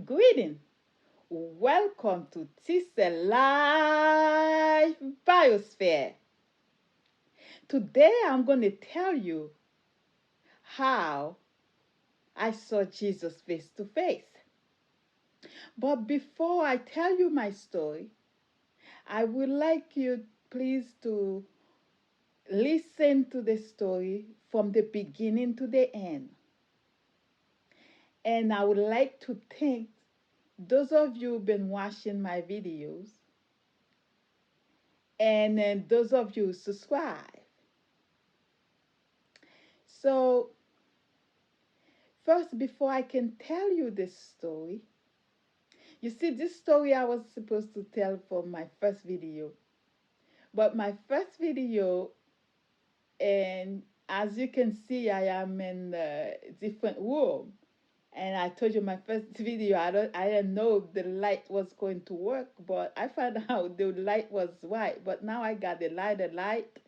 Greeting. Welcome to Tisa Live Biosphere. Today I'm going to tell you how I saw Jesus face to face. But before I tell you my story, I would like you please to listen to the story from the beginning to the end. And I would like to thank those of you who've been watching my videos and then those of you who subscribe. So, first, before I can tell you this story, you see, this story I was supposed to tell for my first video. But my first video, and as you can see, I am in a different room. And I told you my first video, I didn't know the light was going to work, but I found out the light was white. But now I got the light.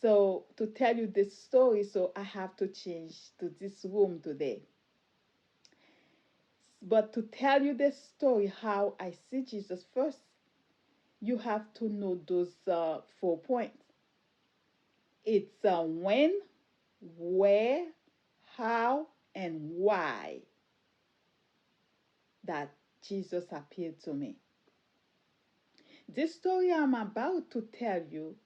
So to tell you this story, so I have to change to this room today. But to tell you the story, how I see Jesus first, you have to know those 4 points. It's when, where, how, and why that Jesus appeared to me. This story I'm about to tell you,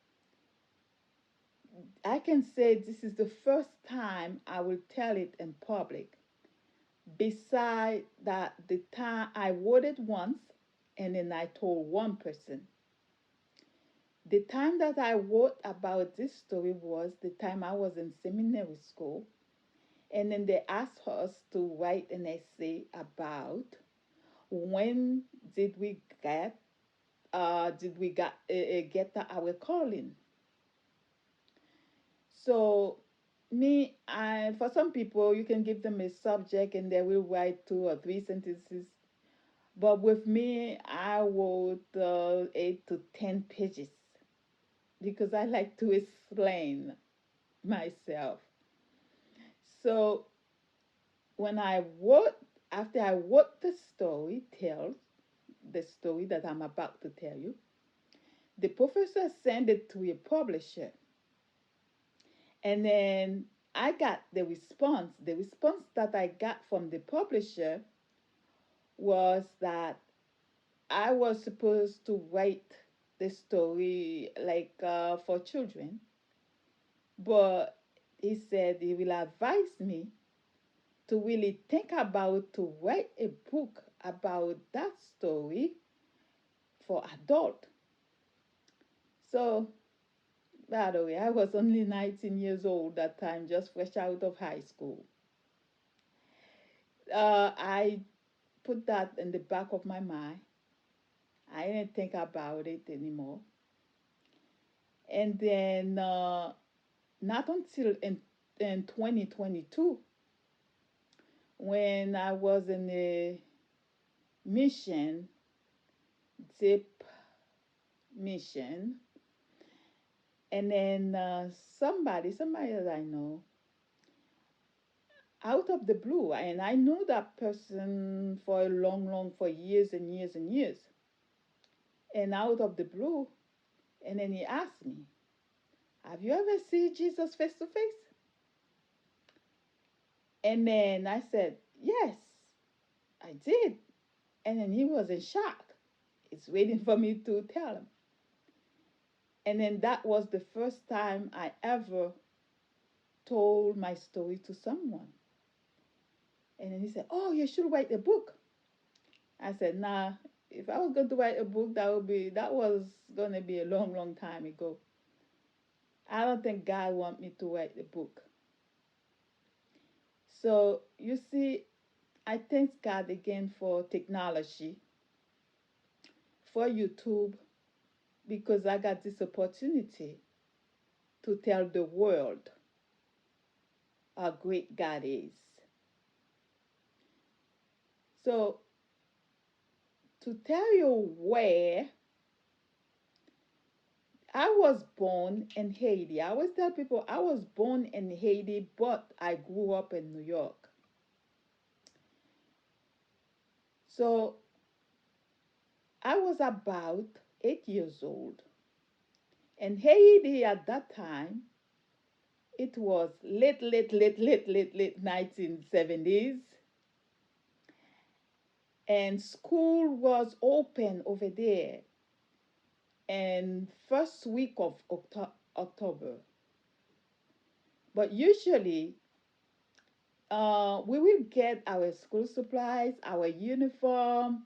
I can say this is the first time I will tell it in public. Beside that, the time I wrote it once and then I told one person. The time that I wrote about this story was the time I was in seminary school, and then they asked us to write an essay about when did we get our calling. So for some people, you can give them a subject and they will write 2 or 3 sentences. But with me, I wrote 8 to 10 pages because I like to explain myself. So when after I wrote the story that I'm about to tell you, the professor sent it to a publisher. And then I got the response. The response that I got from the publisher was that I was supposed to write the story like for children, but he said he will advise me to really think about to write a book about that story for adult. So, by the way, I was only 19 years old that time, just fresh out of high school. I put that in the back of my mind. I didn't think about it anymore. And then, not until in 2022, when I was in a mission, deep mission, and then somebody that I know, out of the blue, and I knew that person for a for years and years and years, and out of the blue, and then he asked me, "Have you ever seen Jesus face to face?" And then I said, "Yes, I did." And then he was in shock. He's waiting for me to tell him. And then that was the first time I ever told my story to someone. And then he said, "Oh, you should write a book." I said, "Nah, if I was going to write a book, that was gonna be a long time ago. I don't think God want me to write a book." So you see, I thank God again for technology, for YouTube, because I got this opportunity to tell the world how great God is. So to tell you where, I was born in Haiti. I always tell people I was born in Haiti, but I grew up in New York. So I was about 8 years old. And Haiti at that time, it was late 1970s. And school was open over there. And first week of October. But usually, we will get our school supplies, our uniform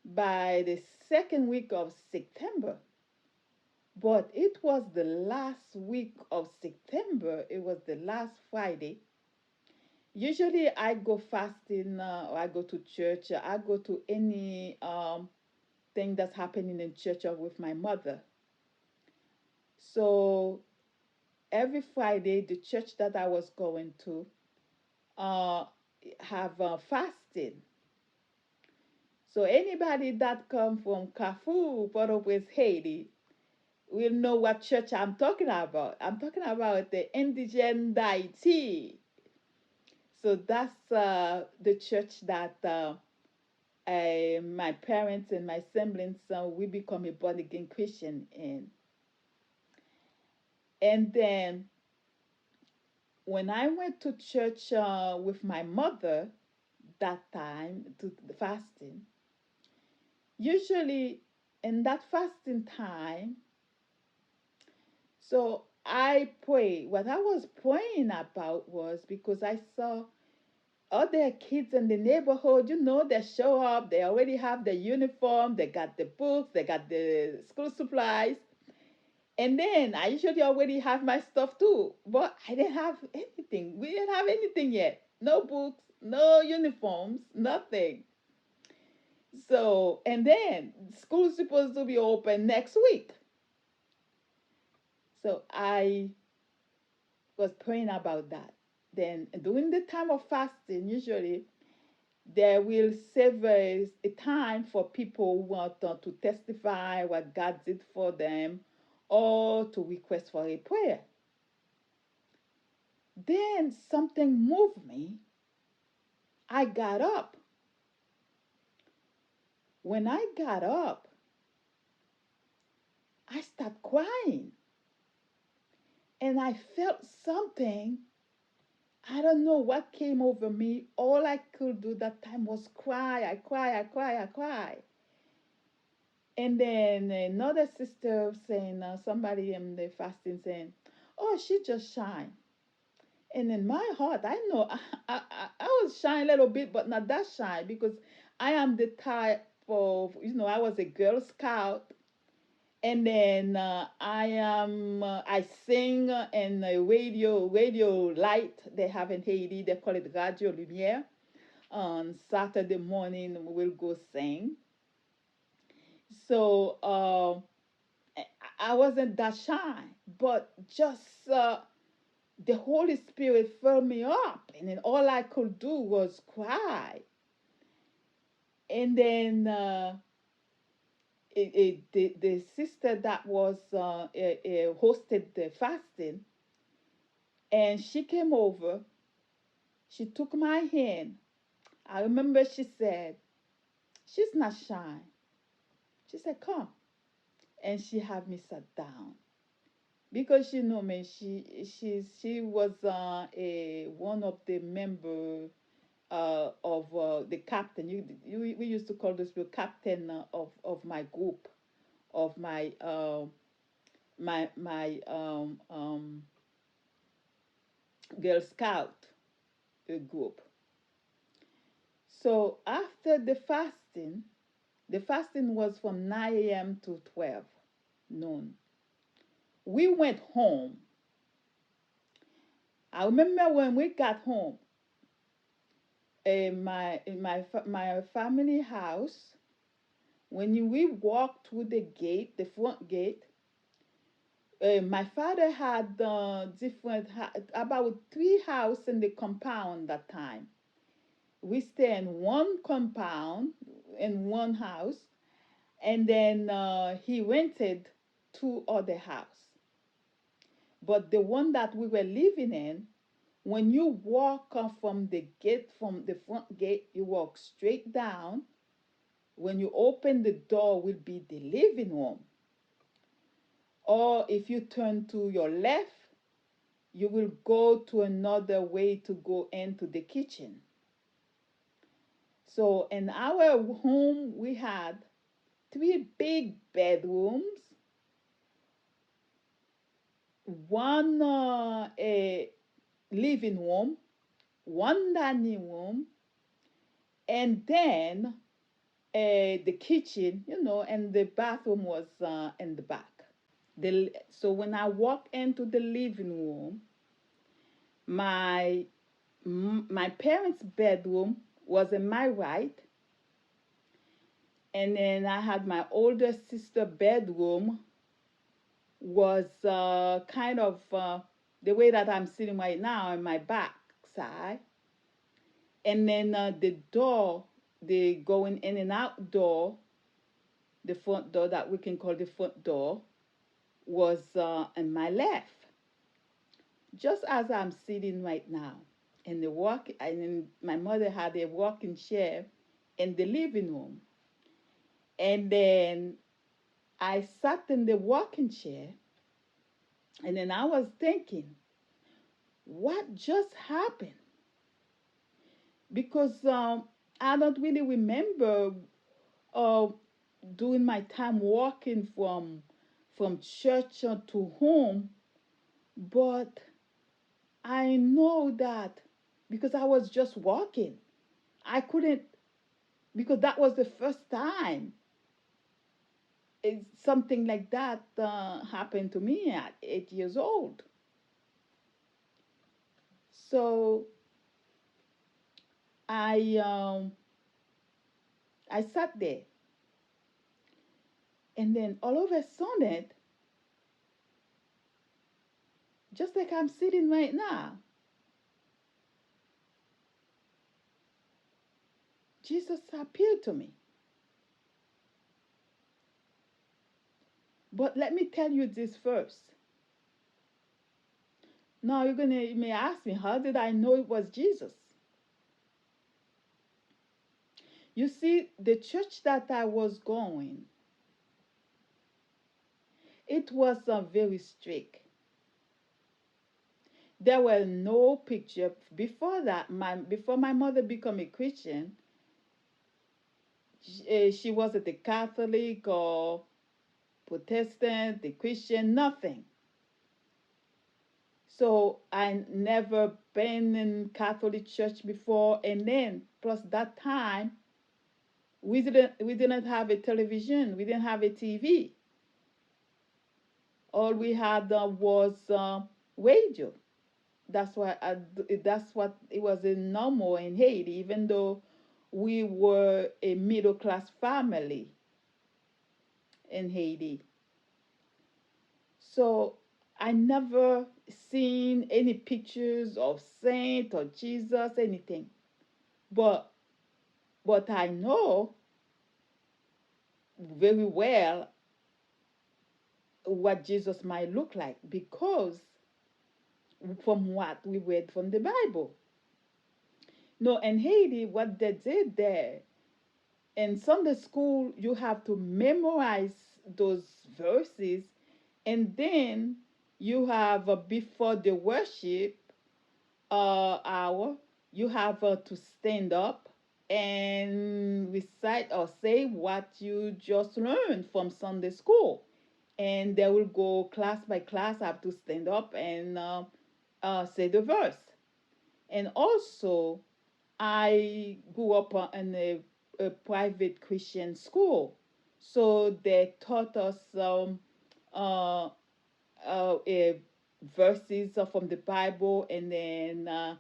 by the second week of September. But it was the last week of September. It was the last Friday. Usually, I go fasting, or I go to church. I go to any thing that's happening in church or with my mother. So every Friday, the church that I was going to uh, have fasting. So anybody that come from Carrefour, Port-au-Prince, Haiti, will know what church I'm talking about. I'm talking about the Indigent deity. So that's the church that my parents and my siblings we become a born again Christian in. And then when I went to church with my mother that time to the fasting, usually in that fasting time, so I pray. What I was praying about was because I saw other kids in the neighborhood, they show up, they already have the uniform, they got the books, they got the school supplies. And then I usually already have my stuff too, but I didn't have anything. We didn't have anything yet. No books, no uniforms, nothing. So, and then school's supposed to be open next week. So I was praying about that. Then during the time of fasting, usually they will save a time for people who want to testify what God did for them or to request for a prayer. Then something moved me. I got up. When I got up, I started crying. And I felt something. I don't know what came over me. All I could do that time was cry. I cry, I cry, I cry. And then another sister saying, somebody in the fasting saying, "Oh, she just shine." And in my heart, I know I was shy a little bit, but not that shy because I am the type of, I was a Girl Scout. And then I sing in a radio light they have in Haiti. They call it Radio Lumière. On Saturday morning, we'll go sing. So I wasn't that shy, but just the Holy Spirit filled me up, and then all I could do was cry. And then the sister that was hosted the fasting, and she came over. She took my hand. I remember she said, "She's not shy." She said, "Come," and she had me sat down because she know me. She was a one of the member of the captain. We used to call this the captain of my group, of my Girl Scout group. So after the fasting was from 9 a.m. to 12 noon. We went home. I remember when we got home, in my family house, when we walked through the gate, the front gate, my father had about three houses in the compound that time. We stay in one compound in one house, and then he rented two other houses. But the one that we were living in, when you walk from the gate, from the front gate, you walk straight down. when you open the door will be the living room. Or if you turn to your left, you will go to another way to go into the kitchen. So in our home, we had three big bedrooms, one a living room, one dining room, and then the kitchen, and the bathroom was in the back. So when I walked into the living room, my my parents' bedroom was in my right, and then I had my older sister bedroom was kind of the way that I'm sitting right now on my back side, and then the door, the going in and out door, the front door that we can call the front door, was on my left, just as I'm sitting right now. And and my mother had a walking chair in the living room, and then I sat in the walking chair, and then I was thinking, what just happened? Because I don't really remember uh, during my time walking from church to home, but I know that because I was just walking, I couldn't, because that was the first time something like that happened to me at 8 years old. So I um, I sat there, and then all of a sudden, just like I'm sitting right now, Jesus appeared to me. But let me tell you this first. Now you may ask me, how did I know it was Jesus? You see, the church that I was going, it was very strict. There were no picture before that. Before my mother became a Christian, she wasn't a Catholic or Protestant, a Christian, nothing. So I never been in Catholic church before, and then plus that time we didn't have a television, we didn't have a TV. All we had was radio. That's what it was in normal in Haiti, even though we were a middle class family in Haiti. So I never seen any pictures of saint or Jesus, anything. But I know very well what Jesus might look like because from what we read from the Bible. No, in Haiti, what they did there, in Sunday school, you have to memorize those verses, and then you have before the worship hour, you have to stand up and recite or say what you just learned from Sunday school. And they will go class by class, have to stand up and say the verse. And also, I grew up in a private Christian school. So they taught us uh, verses from the Bible, and then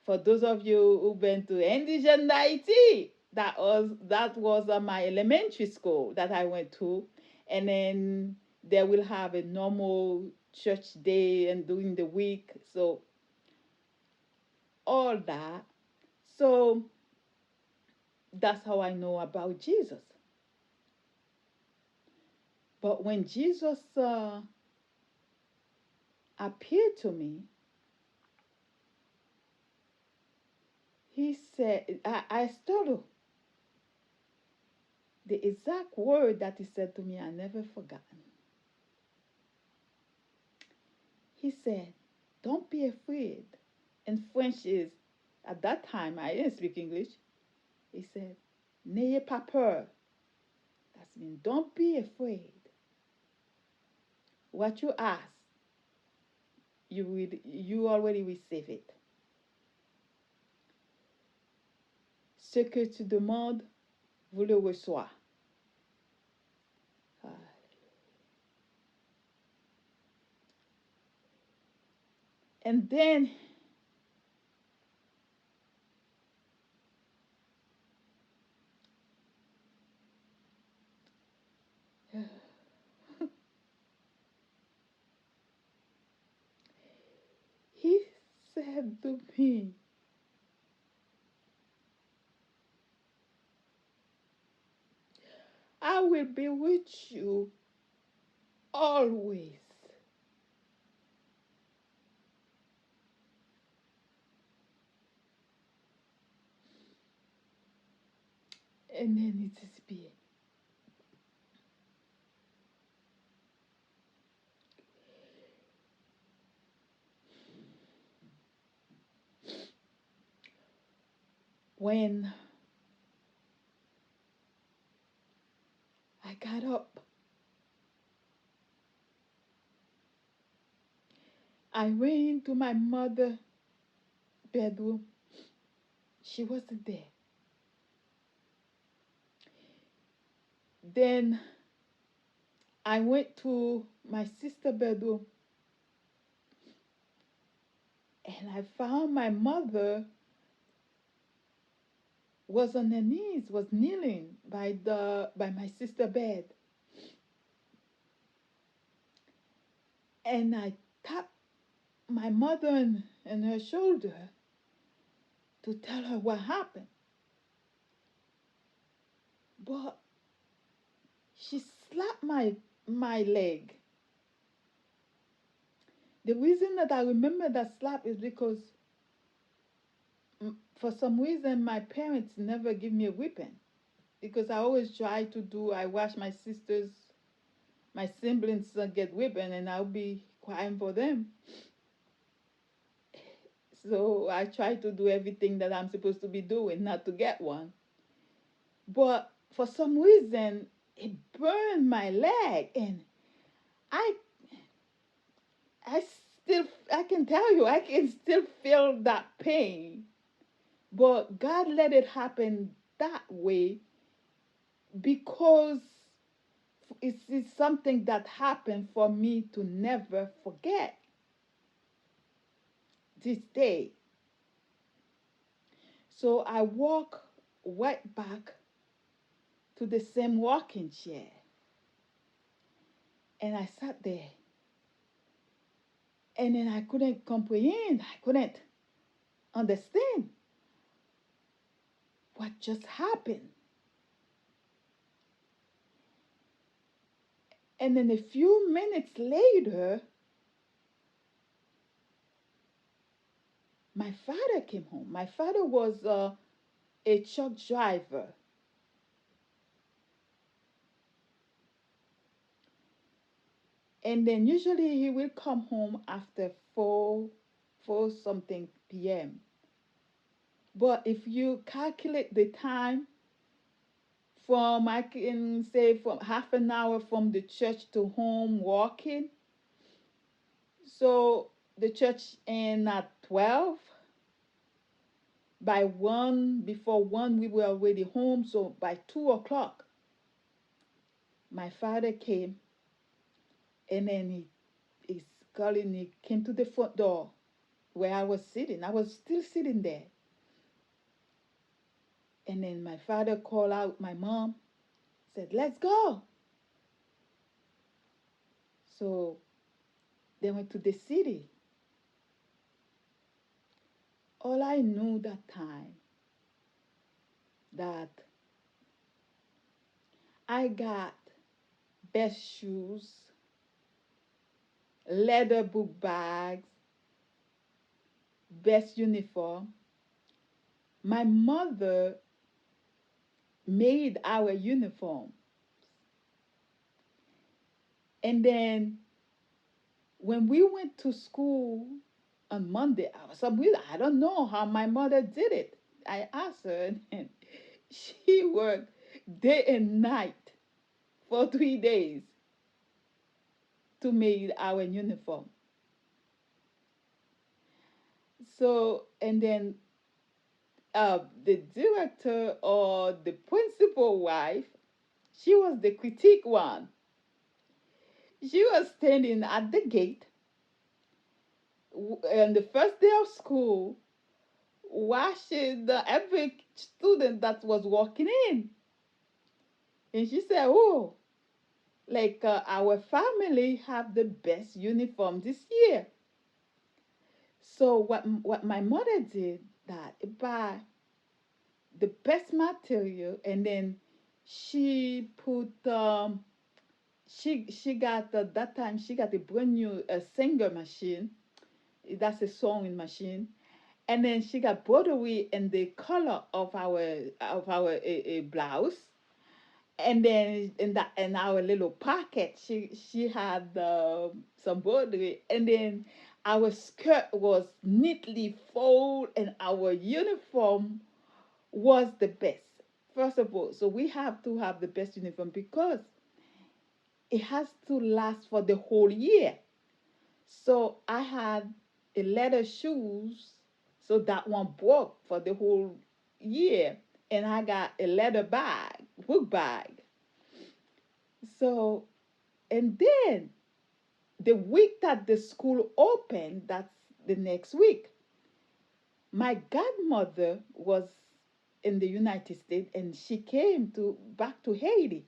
for those of you who've been to indigeneity, that was my elementary school that I went to, and then they will have a normal church day and during the week, so all that. So that's how I know about Jesus. But when Jesus appeared to me, he said, I started. The exact word that he said to me, I never forgotten. He said, "Don't be afraid." And French is, at that time, I didn't speak English. He said, "N'ayez pas peur." That means, don't be afraid. What you ask, you already receive it. Ce que tu demandes, vous le reçois. Ah. And then he said to me, "I will be with you always." And then it disappeared. When I got up, I went into my mother's bedroom. She wasn't there. Then I went to my sister's bedroom and I found my mother was on her knees, was kneeling by my sister's bed. And I tapped my mother on her shoulder to tell her what happened. But she slapped my leg. The reason that I remember that slap is because for some reason my parents never give me a whipping. Because I always try to do, I watch my sisters, my siblings get whipping and I'll be crying for them. So I try to do everything that I'm supposed to be doing not to get one. But for some reason, it burned my leg, and I, I can tell you, I can still feel that pain. But God let it happen that way because it's something that happened for me to never forget this day. So I walk right back to the same rocking chair. And I sat there. And then I couldn't comprehend. I couldn't understand what just happened. And then a few minutes later, my father came home. My father was a truck driver. And then usually he will come home after 4 something p.m. But if you calculate the time from, I can say, from half an hour from the church to home walking, so the church end at 12. By 1, before 1, we were already home. So by 2 o'clock, my father came and then he's calling, he came to the front door where I was sitting. I was still sitting there. And then my father called out my mom, said, "Let's go." So they went to the city. All I knew that time that I got best shoes, leather book bags, best uniform. My mother made our uniform. And then when we went to school on Monday, I don't know how my mother did it. I asked her, and she worked day and night for 3 days to make our uniform. So, and then the director or the principal wife, she was the critique one. She was standing at the gate on the first day of school, watching every student that was walking in. And she said, "Oh, like our family have the best uniform this year." So what my mother did that buy the best material, and then she put she got that time she got a brand new singer machine. That's a sewing machine. And then she got broderie in the color of our blouse. And then in our little pocket, she had some broderie. And then our skirt was neatly folded, and our uniform was the best. First of all, so we have to have the best uniform because it has to last for the whole year. So I had a leather shoes, so that one broke for the whole year, and I got a leather bag, book bag. So, and then the week that the school opened, that's the next week, my godmother was in the United States, and she came to back to Haiti.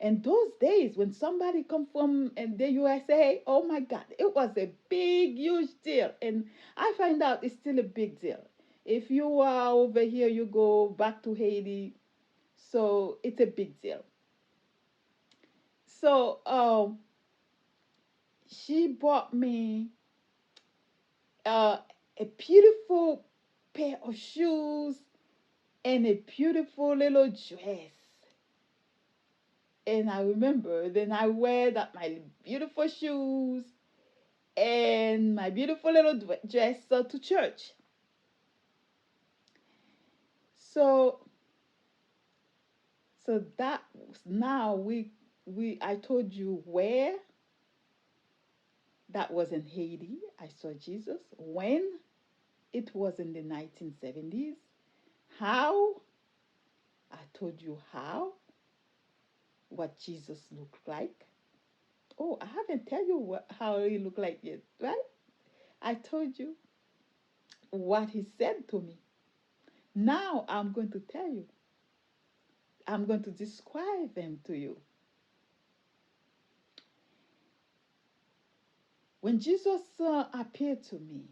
And those days when somebody come from the USA, oh my God, it was a big, huge deal. And I find out it's still a big deal. If you are over here, you go back to Haiti, so it's a big deal. So she bought me uh, a beautiful pair of shoes and a beautiful little dress. And I remember then I wear that my beautiful shoes and my beautiful little dress to church. So that now we I told you where that was in Haiti. I saw Jesus when it was in the 1970s. How I told you what Jesus looked like. Oh, I haven't tell you how he looked like yet, right? I told you what he said to me. Now I'm going to tell you. I'm going to describe him to you. When Jesus appeared to me,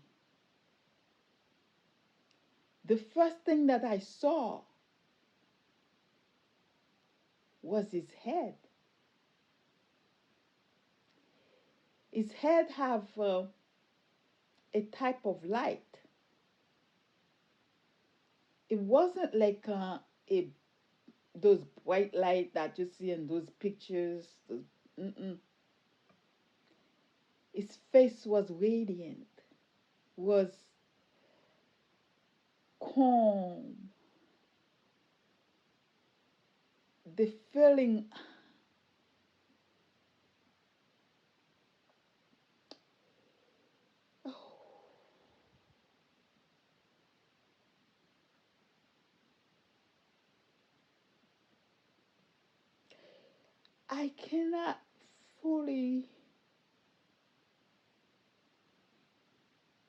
the first thing that I saw was his head. His head have a type of light. It wasn't like a those bright light that you see in those pictures. Mm-mm. His face was radiant, was calm. The feeling, oh, I cannot fully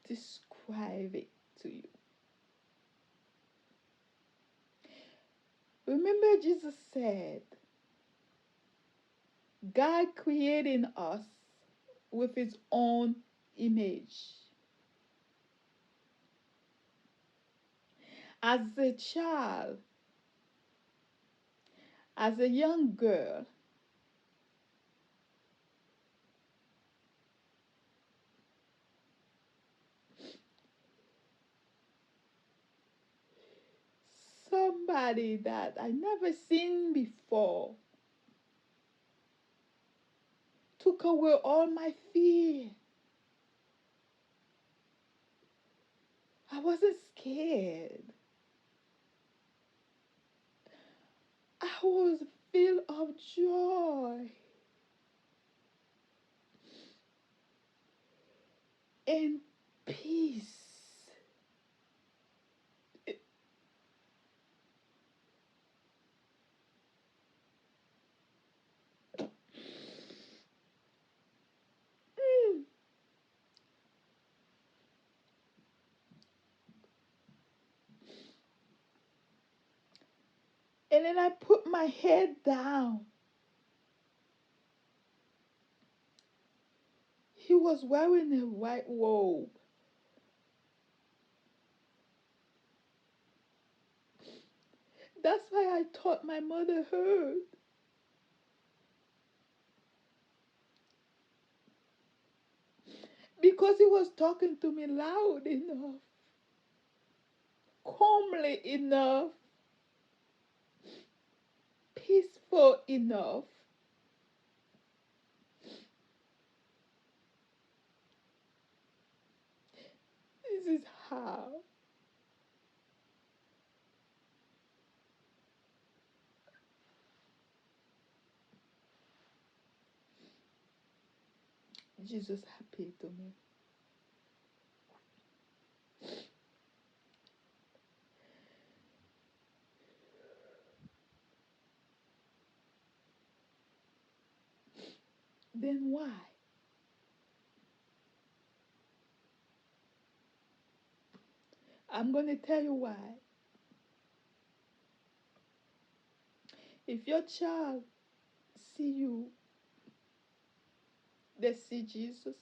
describe it to you. Remember, Jesus said, God created us with his own image. As a child, as a young girl, somebody somebody that I never seen before. Took away all my fear. I wasn't scared. I was filled of joy and peace. Mm. And then I put my head down. He was wearing a white robe. That's why I thought my mother heard. Because he was talking to me loud enough, calmly enough, peaceful enough. This is how Jesus appeared to me. Then why? I'm going to tell you why. If your child see you, they see Jesus.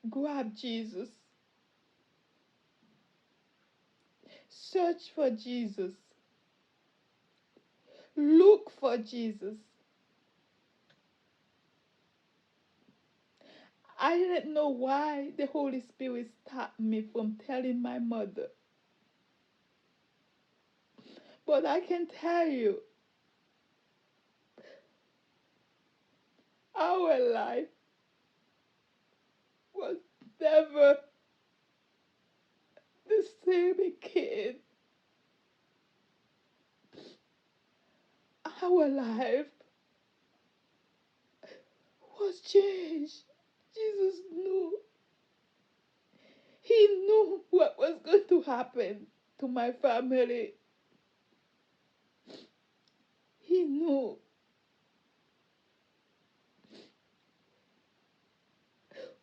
Grab Jesus. Search for Jesus. Look for Jesus. I didn't know why the Holy Spirit stopped me from telling my mother. But I can tell you, our life was never the same again. Our life was changed. Jesus knew. He knew what was going to happen to my family. He knew.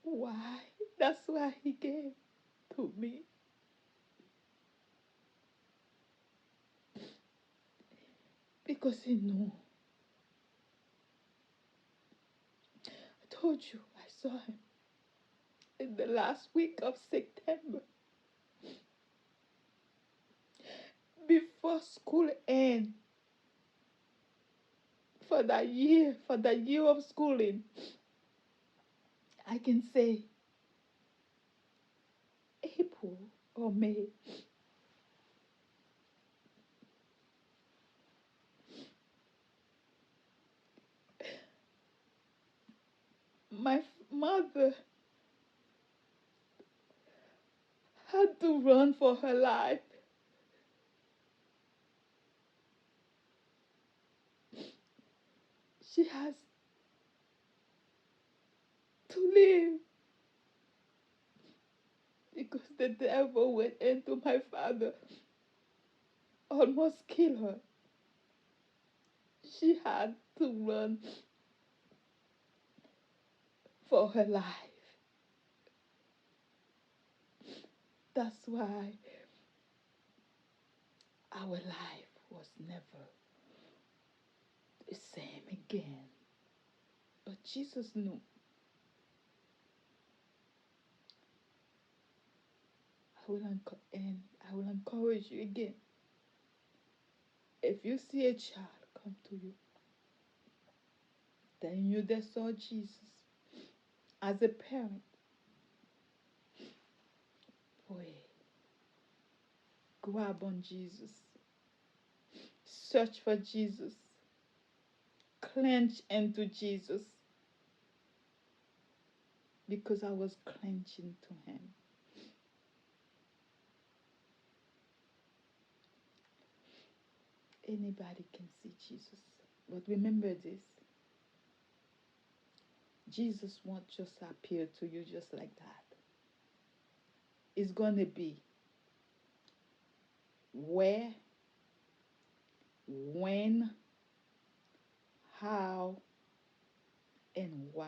Why? That's why he gave to me. Because he knew. I told you I saw him in the last week of September. Before school ends, for the year of schooling, I can say April or May. My mother had to run for her life. She has to live because the devil went into my father, almost killed her. She had to run for her life. That's why our life was never the same again. But Jesus knew. I will encourage you again. If you see a child come to you, then you just saw Jesus. As a parent, pray. Grab on Jesus. Search for Jesus. Clench into Jesus. Because I was clenching to him. Anybody can see Jesus. But remember this. Jesus won't just appear to you just like that. It's going to be where, when, how, and why.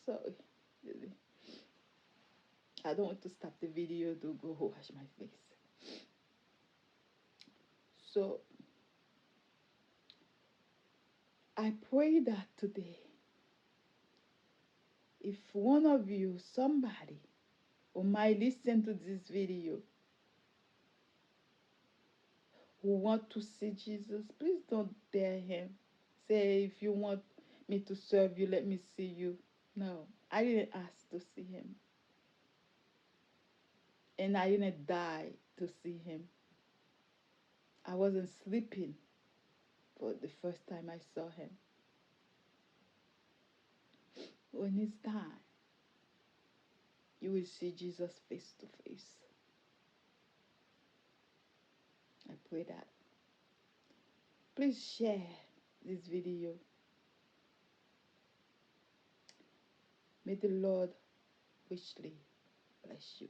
So, I don't want to stop the video to go wash my face. So, I pray that today, if one of you, somebody, who might listen to this video, who want to see Jesus, please don't dare him. Say, if you want me to serve you, let me see you. No, I didn't ask to see him. And I didn't die to see him. I wasn't sleeping for the first time I saw him. When it's time, you will see Jesus face to face. I pray that. Please share this video. May the Lord richly bless you.